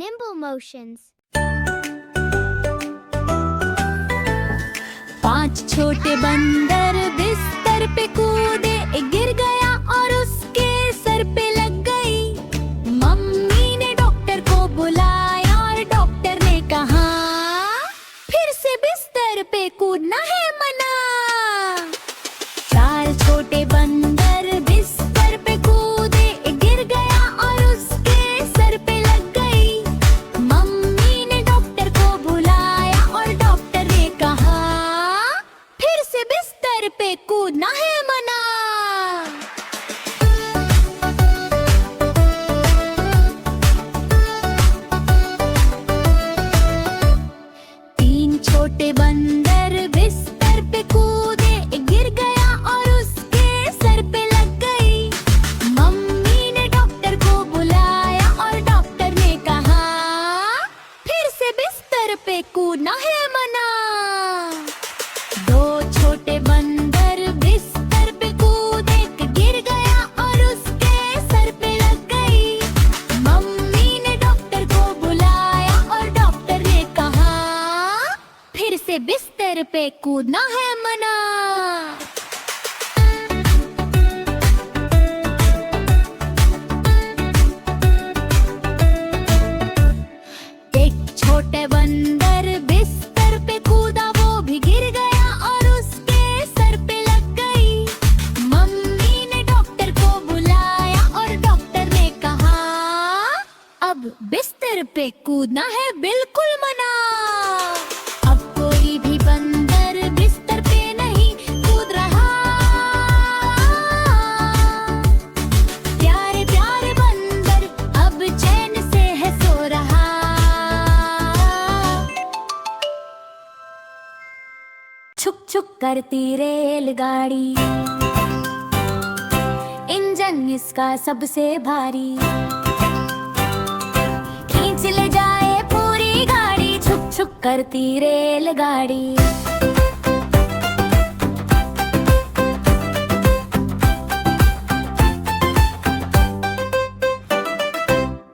nimble motions. 5 छोटे बंदर बिस्तर पे कूदे, एक गिर गया और उसके सर पे लग गई। मम्मी ने डॉक्टर को बुलाया और डॉक्टर ने कहा, फिर से बिस्तर पे कूदना है मना। 4 छोटे बंदर बिस्तर पे कूदे, एक गिर गया और उसके सर पे लग गई। मम्मी ने डॉक्टर को बुलाया और डॉक्टर ने कहा, फिर से बिस्तर पे कूदना है मना। 3 छोटे बंदर बिस्तर पे कूदे, एक गिर गया और उसके सर पे लग गई। मम्मी ने डॉक्टर को बुलाया और डॉक्टर ने कहा, फिर से बिस्तर पे कूदना है मना। 2 छोटे बंदर बिस्तर पे कूदे, एक गिर गया और उसके सर पे लग गई। मम्मी ने डॉक्टर को बुलाया और डॉक्टर ने कहा, फिर से बिस्तर पे कूदना है मना। एक छोटे बंदर बिस्तर पे कूदा, वो भी गिर गया और उसके सर पे लग गई। मम्मी ने डॉक्टर को बुलाया और डॉक्टर ने कहा, अब बिस्तर पे कूदना है बिल्कुल मना। अब कोई भी बंदर बिस्तर पे नहीं कूद रहा। प्यारे प्यारे बंदर अब चैन से है सो रहा। छुक छुक करती रेलगाड़ी, इंजन इसका सबसे भारी। खींच ले जाए पूरी गाड़ी, छुक छुक करती रेलगाड़ी।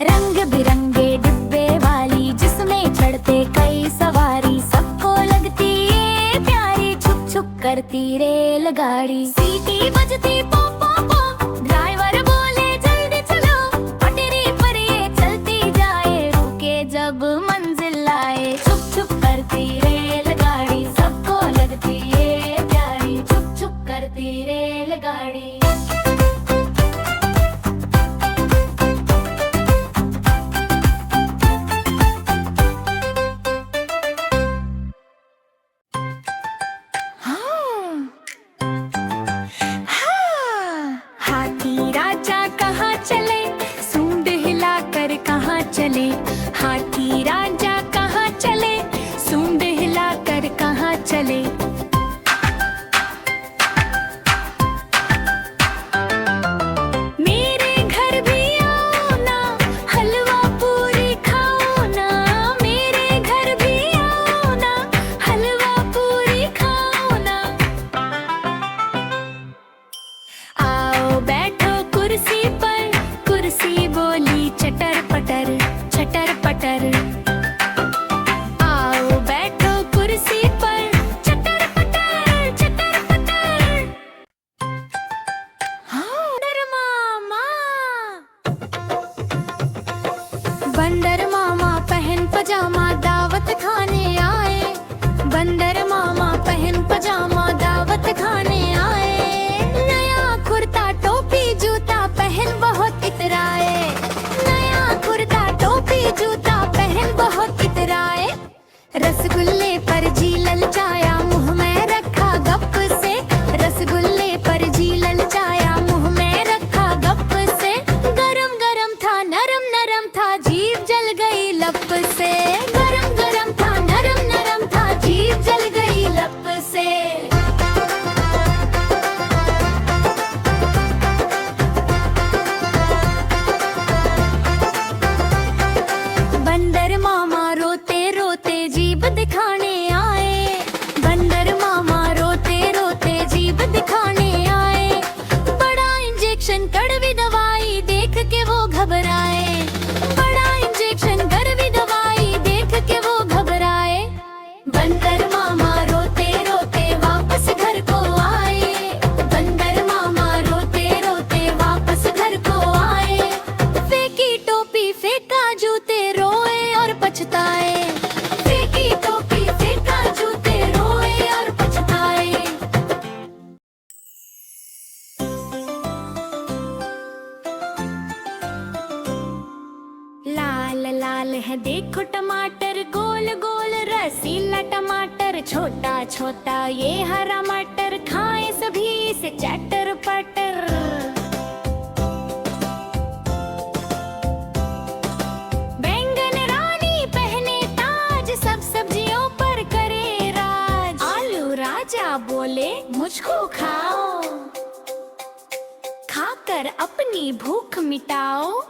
रंग बिरंगे डिब्बे वाली, जिसमें चढ़ते कई सवारी, सबको लगती ये प्यारी। छुक छुक करती रेलगाड़ी। सीटी बजती पो पो पो, ड्राइवर बोले जल्दी चलो। पटरी पर ये चलती जाए, रुके जब मंजिल आए। छुक छुक करती रेलगाड़ी, सबको लगती ये प्यारी। छुक छुक करती रेलगाड़ी। हाथी राजा कहाँ चले, सूंड हिलाकर कहाँ चले। हाथी राजा कहाँ चले, सूंड हिलाकर कहाँ चले। मेरे घर भी आओ ना, हलवा पूरी खाओ ना। मेरे घर भी आओ ना, हलवा पूरी खाओ ना। आओ बैठो कुर्सी पर, कुर्सी बोली चटर पटर चटर पटर। आओ बैठो कुर्सी पर, चटर पटर चटर पटर। बंदर मामा, बंदर मामा पहन पजामा दावत खाने आए। बंदर मामा पहन पजामा दावत खाने आए। नया कुर्ता टोपी जूता पहन बहुत इतराए। नया कुर्ता टोपी जूता पहन बहुत इतराए। रसगुल्ले पर जी ललचाया, मुंह में रखा गप से। रसगुल्ले पर जी ललचाया, मुंह में रखा गप से। गरम गरम था नरम नरम था, जीभ जल गई लप से। गरम गरम था नरम नरम था, जीभ जल गई लप से। बंदर मामा रोते रोते जीभ दिखाने लाल है देखो टमाटर, गोल गोल रसीला टमाटर, छोटा छोटा ये हरा मटर, खाएं सभी इसे चटर पटर। बैंगन रानी पहने ताज, सब सब्जियों पर करे राज। आलू राजा बोले मुझको खाओ, खाकर अपनी भूख मिटाओ।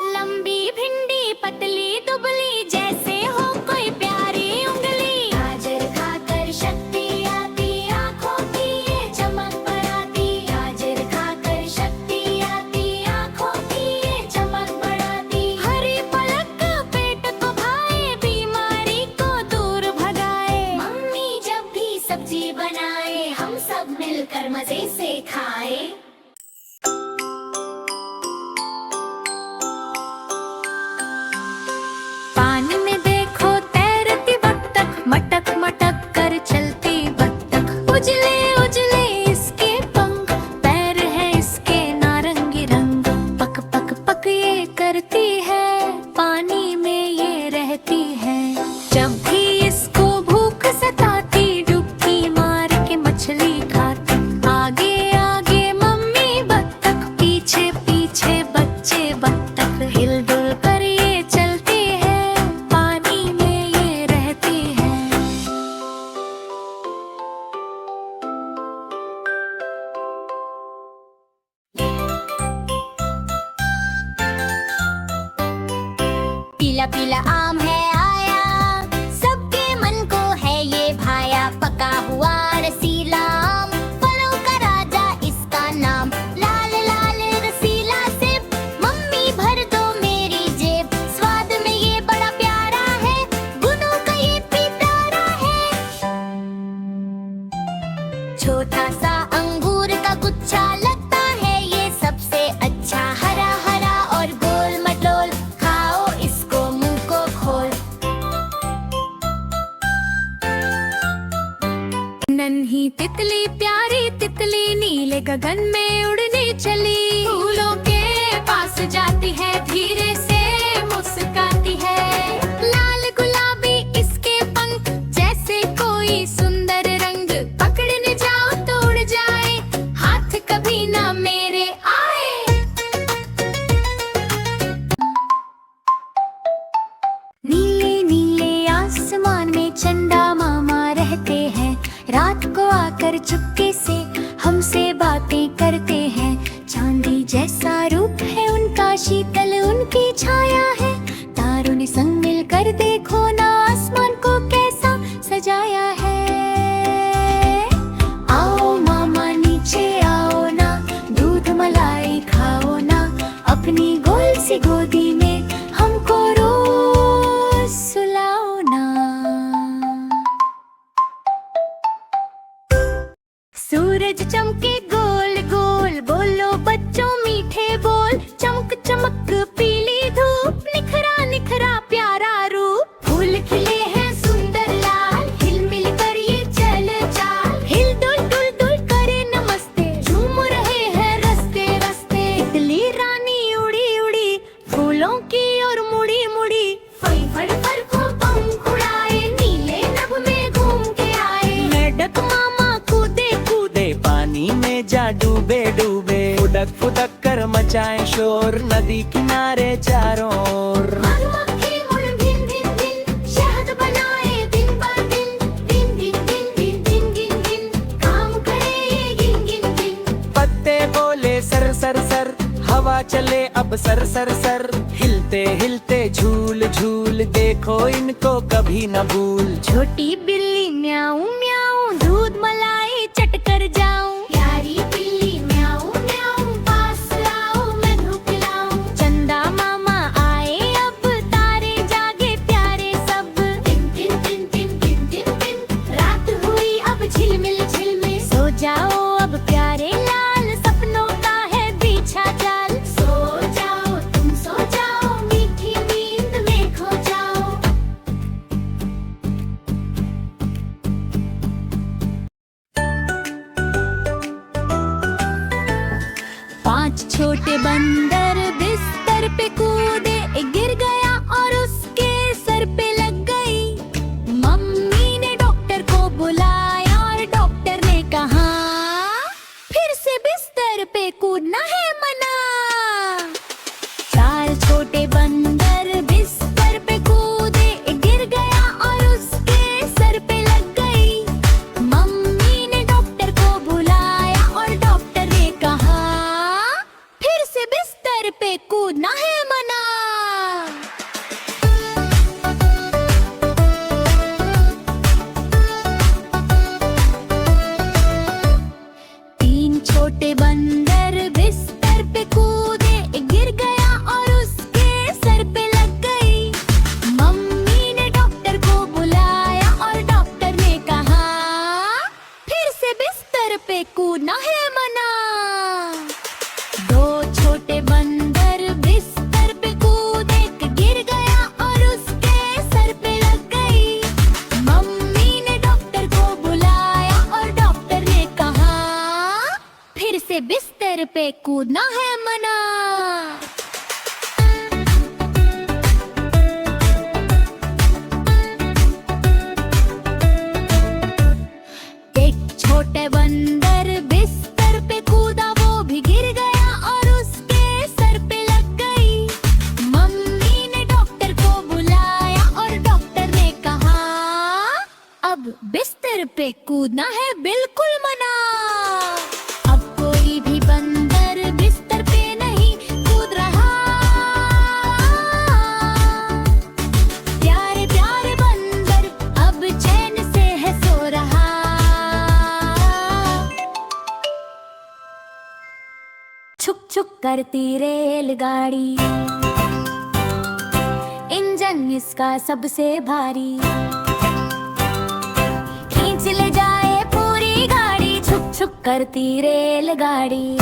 लंबी भिंडी पतली दुबली, जैसे हो कोई प्यारी उंगली। गाजर खाकर शक्ति आती, आँखों की ये चमक बढ़ाती। गाजर खाकर शक्ति आती, आँखों की ये चमक बढ़ाती। हरी पालक पेट को भाए, बीमारी को दूर भगाए। मम्मी जब भी सब्जी बनाए, हम सब मिलकर मजे से खाए। पानी में देखो तैरती बत्तख, मटक मटक कर चलती बत्तख। उजले उजले इसके पंख, पैर है इसके नारंगी रंग। पक पक पक ये करती है, पानी में ये रहती है। जब भी इसको भूख सताती, डुबकी मार के मछली खाती। आगे आगे मम्मी बत्तख, पीछे पीछे बच्चे बत्तख। हिलडुल कर ये चलती है, पानी में ये रहती है। पीला पीला आम है आया, सबके मन को है ये भाया। पका हुआ रसीला आम, फलों का राजा इसका नाम। लाल लाल रसीला सेब, मम्मी भर दो मेरी जेब। स्वाद में ये बड़ा प्यारा है, गुणों का ये पिटारा है। छोटा सा अंगूर का गुच्छा, लगता है ये सबसे अच्छा। हरा हरा और गोल मटोल, खाओ इसको मुंह को खोल। नन्ही तितली प्यारी तितली, नीले गगन में उड़ने चली। फूलों के पास जाती है, धीरे से मुस्काती है। लाल गुलाबी इसके पंख, जैसे कोई सुंदर रंग। पकड़ने जाओ तो उड़ जाए, हाथ कभी ना मेरे आए। नीले नीले आसमान में चंदा मामा रहते हैं। रात को आकर चुपके से हमसे बातें करते हैं। चांदी जैसा रूप है उनका, शीतल उनकी छाया है। तारों ने संग मिलकर देखो ना, आसमान को कैसा सजाया है। आओ मामा नीचे आओ ना, दूध मलाई खाओ ना। अपनी गोल सी गोदी में हमको रोज सुलाओ ना। सूरज चमके गोल गोल, बोलो बच्चों मीठे बोल। चमक चमक पीली धूप, निखरा निखरा प्यारा रूप। फूल खिले हैं सुंदर लाल, हिल मिल कर ये चल चाल। हिल डुल डुल डुल करे नमस्ते, झूम रहे हैं रस्ते रस्ते। तितली रानी उड़ी उड़ी, फूलों की ओर मुड़ी मुड़ी। फई फड़ फड़ को पंख उड़ाए, नीले नभ में घूम के आए। मेढक मामा कूदे कूदे, पानी में जा डूबे डूबे। फुदक फुदक कर मचाए शोर, नदी किनारे चारों ओर। मधुमक्खी उड़ भिन भिन भिन, शहद बनाए दिन ब दिन। दिन दिन दिन दिन दिन गिन गिन, काम करे ये गिन गिन गिन। पत्ते बोले सर सर सर, हवा चले अब सर सर सर। हिलते हिलते झूल झूल, देखो इनको कभी न भूल। छोटी बिल्ली म्याऊं म्याऊं, दूध मलाई चट कर जाऊं। प्यारी बिल्ली म्याऊं म्याऊं, पास आओ मैं धूप लाऊं। चंदा मामा आए अब, तारे जागे प्यारे सब। दिन दिन दिन दिन दिन दिन दिन, रात हुई अब झिलमिल झिलमिल। सो जाओ अब प्यारे लाल, सपनों का है बिछा जाल। सो जाओ तुम सो जाओ, मीठी नींद में खो जाओ। छोटे बंदर बिस्तर पे कूद कूदना है मना। चार छोटे बंदर बिस्तर पे कूदे, एक गिर गया और उसके सर पे लग गई। मम्मी ने डॉक्टर को बुलाया और डॉक्टर ने कहा फिर से बिस्तर पे कूदना है मना। तीन छोटे बंदर बिस्तर पे कूदे, एक गिर गया और उसके सर पे लग गई। मम्मी ने डॉक्टर को बुलाया और डॉक्टर ने कहा फिर से बिस्तर पे कूदना है मना। दो छोटे बंदर बिस्तर पे कूदे, एक गिर गया और उसके सर पे लग गई। मम्मी ने डॉक्टर को बुलाया और डॉक्टर ने कहा फिर से बिस्तर पे कूदना है मना। एक छोटे बंदर बिस्तर पे कूदा, वो भी गिर गया और उसके सर पे लग गई। मम्मी ने डॉक्टर को बुलाया और डॉक्टर ने कहा अब बिस्तर पे कूदना है बिल्कुल मना। अब कोई भी बंदर बिस्तर पे नहीं कूद रहा। प्यारे प्यारे बंदर अब चैन से है सो रहा। छुक छुक करती रेलगाड़ी, इंजन इसका सबसे भारी। खींच ले जाए पूरी गाड़ी, छुक छुक करती रेलगाड़ी।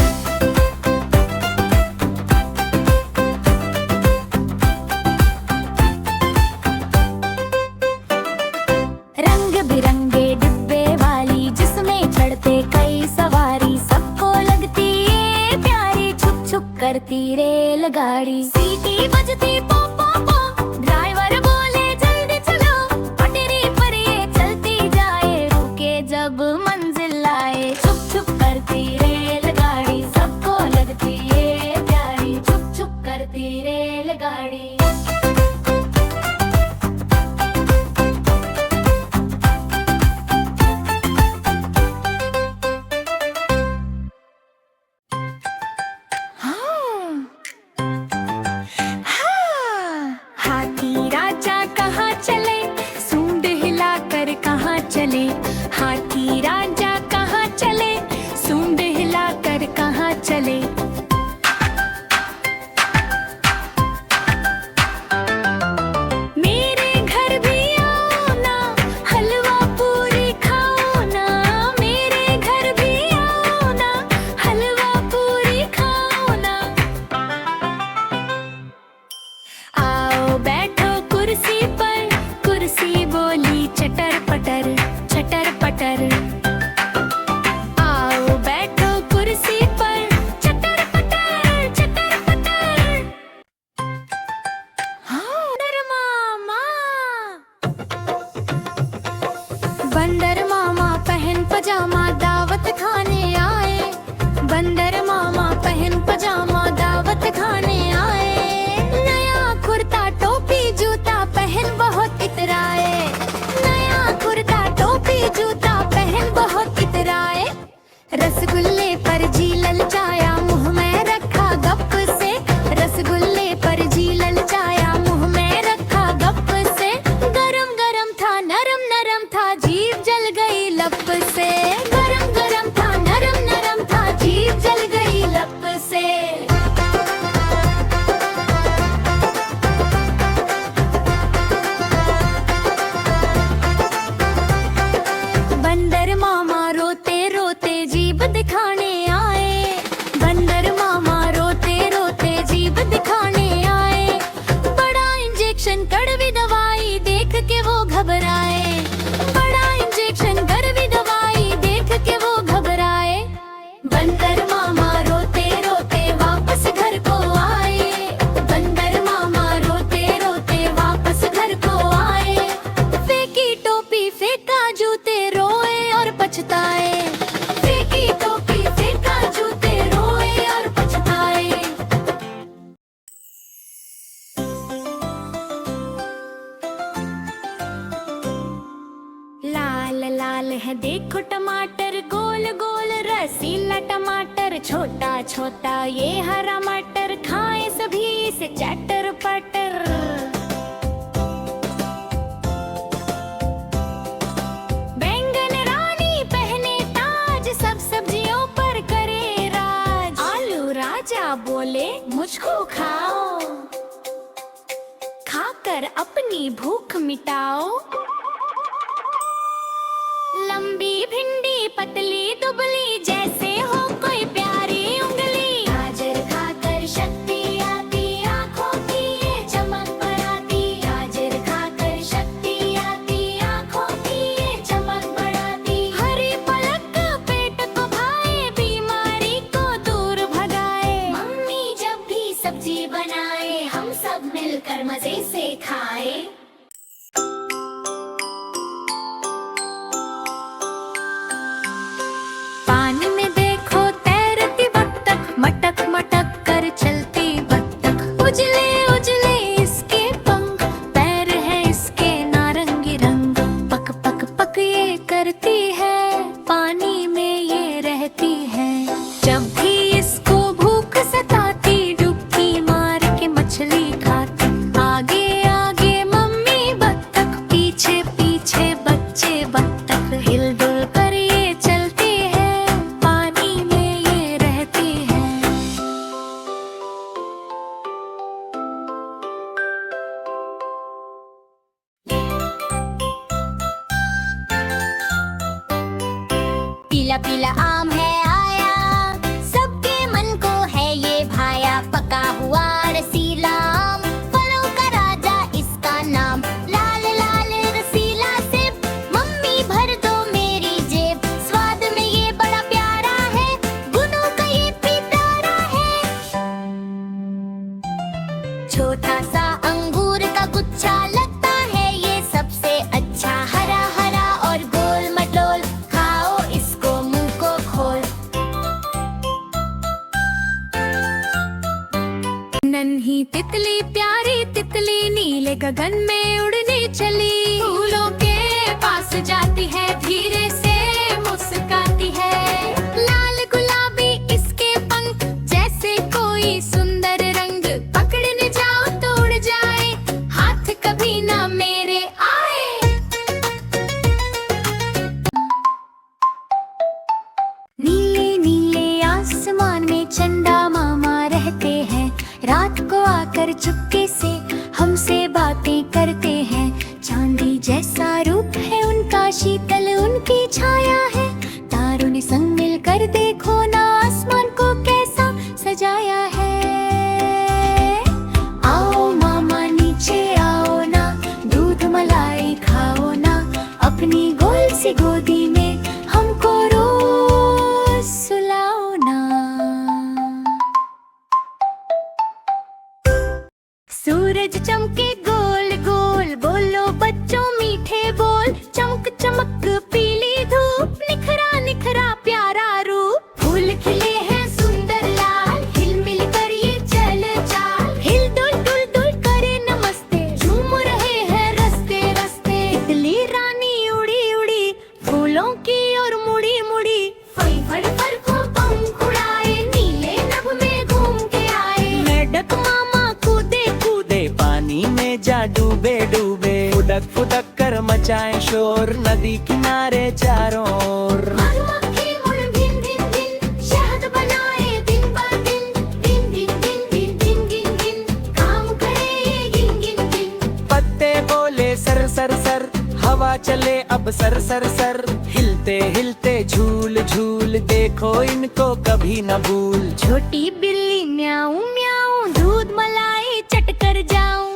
रंग बिरंगे डिब्बे वाली, जिसमें चढ़ते कई सवारी। सबको लगती ये प्यारी, छुक छुक करती रेलगाड़ी। सीटी बजती पो पो पो, ड्राइवर बोले जल्दी चलो। पटरी पर ये चलती जाए, रुके जब मंजिल आए। छुक छुक करती रेलगाड़ी, सबको लगती ये प्यारी। छुक छुक करती रेलगाड़ी। हाथी राजा कहाँ चले, सूंड हिलाकर कहाँ चले। हाथी राजा कहाँ चले, सूंड हिलाकर कहाँ चले। मेरे घर भी आओ ना, हलवा पूरी खाओ ना। मेरे घर भी आओ ना, हलवा पूरी खाओ ना। आओ बैठो कुर्सी पर, कुर्सी बोली चटर पटर चटर पटर। आओ बैठो कुर्सी पर, चटर पटर चटर पटर। हाँ मामा। बंदर मामा पहन पजामा दावत खाने आए। बंदर मामा पहन पजामा दावत खाने आए। नया कुर्ता टोपी जूता पहन बहुत इतराए। नया कुर्ता टोपी जूता पहन बहुत इतराए। रसगुल्ले पर जी ललचाया, मुंह में रखा गप से। रसगुल्ले पर जी ललचाया, मुंह में रखा गप से। गरम गरम था नरम नरम था, जीभ जल गई लप से। गरम गरम था नरम नरम था, जीभ जल गई लप से। बंदर मामा रोते रोते जीभ दिखाने आए। बंदर मामा रोते रोते जीभ दिखाने आए। बड़ा इंजेक्शन कड़वी दवाई देख के वो घबराए। बड़ा इंजेक्शन कड़वी दवाई देख के वो घबराए। बंदर मामा रोते रोते वापस है देखो टमाटर, गोल गोल रसीला टमाटर, छोटा छोटा ये हरा मटर, खाएं सभी इसे चटर पटर। बैंगन रानी पहने ताज, सब सब्जियों पर करे राज। आलू राजा बोले मुझको खाओ, खाकर अपनी भूख मिटाओ। लंबी भिंडी पतली दुबली, जैसे हो कोई प्यारी उंगली। गाजर खाकर शक्ति आती, आँखों की ये चमक बढ़ाती। गाजर खाकर शक्ति आती, आँखों की ये चमक बढ़ाती। हरी पालक पेट को भाए, बीमारी को दूर भगाए। मम्मी जब भी सब्जी बनाए, हम सब मिलकर मजे से खाए। पानी में देखो तैरती बत्तख, मटक मटक कर चलती बत्तख। उजले उजले इसके पंख, पैर है इसके नारंगी रंग। पक पक पक ये करती है, पानी में ये रहती है। जब भी इसको भूख सताती, डुबकी मार के मछली खाती। आगे आगे मम्मी बत्तख, पीछे पीछे बच्चे बत्तख। हिलडुल कर ये चलती है, पानी में ये रहती है। पीला पीला आम है आया, सबके मन को है ये भाया। पका हुआ रसीला आम, फलों का राजा इसका नाम। लाल लाल रसीला सेब, मम्मी भर दो मेरी जेब। स्वाद में ये बड़ा प्यारा है, गुणों का ये पिटारा है। छोटा सा अंगूर का गुच्छा, लगता है ये सबसे अच्छा। हरा हरा और गोल मटोल, खाओ इसको मुंह को खोल। नन्ही तितली प्यारी तितली, नीले गगन में उड़ने चली। फूलों के पास जाती है, धीरे से मुस्काती है। लाल गुलाबी इसके पंख, जैसे कोई सुंदर रंग। पकड़ने जाओ तो उड़ जाए, हाथ कभी ना मेरे आए। नीले नीले आसमान में चंदा मामा रहते हैं। रात को आकर चुपके से हमसे बातें करते हैं। चांदी जैसा रूप है उनका, शीतल उनकी छाया है। तारों ने संग मिलकर देखो ना, आसमान को कैसा सजाया है। आओ मामा नीचे आओ ना, दूध मलाई खाओ ना। अपनी गोल सी गोदी में हमको रोज सुलाओ ना। सूरज चमके गोल गोल, बोलो बच्चों मीठे बोल। चमक चमक पीली धूप, निखरा निखरा प्यारा रूप। फूल खिले हैं सुंदर लाल, हिल मिल कर ये चल चाल। हिल डुल डुल डुल करे नमस्ते, झूम रहे हैं रस्ते रस्ते। तितली रानी उड़ी उड़ी, फूलों की ओर मुड़ी मुड़ी। फड़ फड़ फड़ को पंख उड़ाए, नीले नभ में घूम के आए। मेढक मामा कूदे कूदे, पानी में जा डूबे डूबे। फुदक फुदक कर मचाए शोर, नदी किनारे चारों ओर। मधुमक्खी उड़ भिन भिन भिन, शहद बनाए दिन ब दिन। दिन दिन दिन दिन दिन गिन गिन, काम करे ये गिन गिन गिन। पत्ते बोले सर सर सर, हवा चले अब सर सर सर। हिलते हिलते झूल झूल, देखो इनको कभी न भूल। छोटी बिल्ली म्याऊं म्याऊं, दूध मलाई चट कर जाऊं।